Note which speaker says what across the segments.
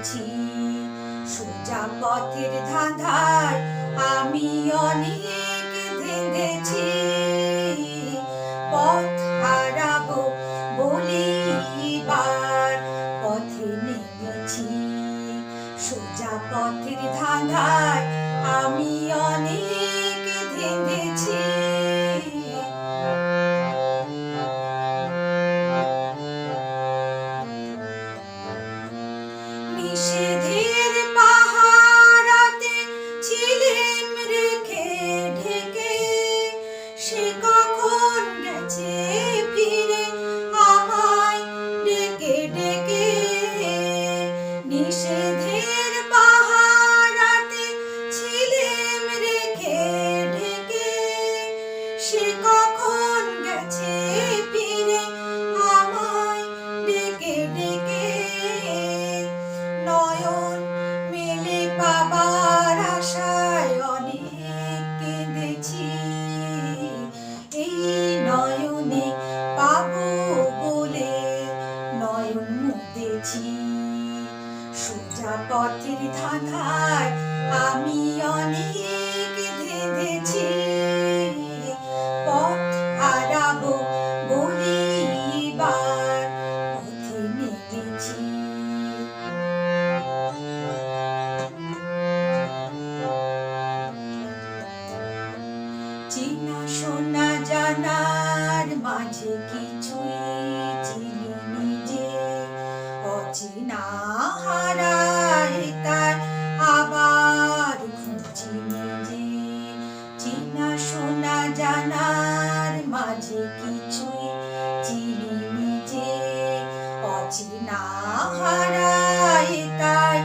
Speaker 1: নেমেছি। সোজা পথের ধাঁধায় আমি অনেক ভেঙেছি। পথ হারাবো বলি এবার পথে নেমেছি। সোজা পথের ধাঁধায় আমি অনেক ভেঙেছি। নিষেধের পাহারাতে ছিলেম রেখে ঢেকে, সে কখন গেছে ফিরে আমায় ডেকে ডেকে। নিষেধের পাহারাতে ছিলেম রেখে ঢেকে, সে কখন গেছে ফিরে আমায় ডেকে ডেকে। নয়ন মেলে পাবার আশায় অনেক কেঁদেছি। এই নয়নে পাবো বলে নয়ন মুদেছি। সোজা পথের ধাঁধায় আমি অনেক ধেঁধেছি। পথ হারাবো বলি এবার পথে নেমেছি। চেনা শোনা জানার মাঝে কিছুই চিনি নিজে, অচেনা হারায় তাই আবার খুঁজি নিজে। চেনা শোনা জানার মাঝে কিছুই চিনি নিজে, অচেনা হারায় তাই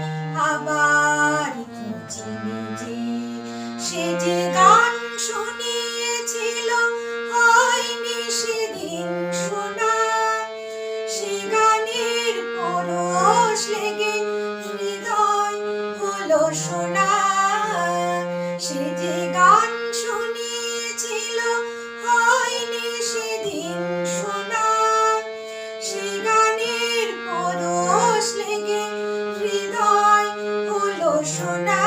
Speaker 1: আবার খুঁজি নিজে। সে যে গান শুনিয়েছিল হয়নি সেদিন শোনা, সে গানের পরশ লেগে হৃদয় হলো সোনা। সে যে গান শুনিয়েছিল হয়নি সেদিন শোনা, সে গানের পরশ লেগে হৃদয় হলো সোনা।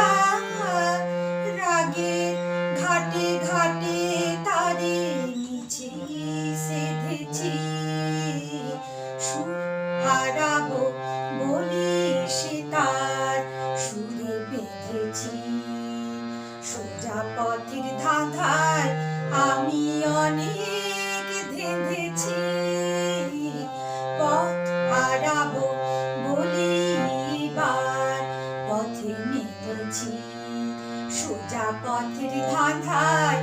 Speaker 1: রাগের ঘাটে ঘাটে তারে নিচে সেধেছি। সুর হারাবো বলি সে তার সুরে বেঁধেছি। সোজা পথের ধাঁধায় আমি অনেক ধেঁধেছি। পথ হারাবো বলি এবার পথে নেমেছি। সোজা পথের ধাঁধায়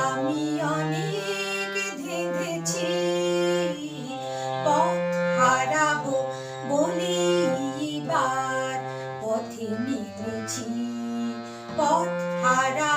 Speaker 1: আমি অনেক ধেঁধেছি। পথ হারাবো বলি এবার পথে নেমেছি। পথ হারা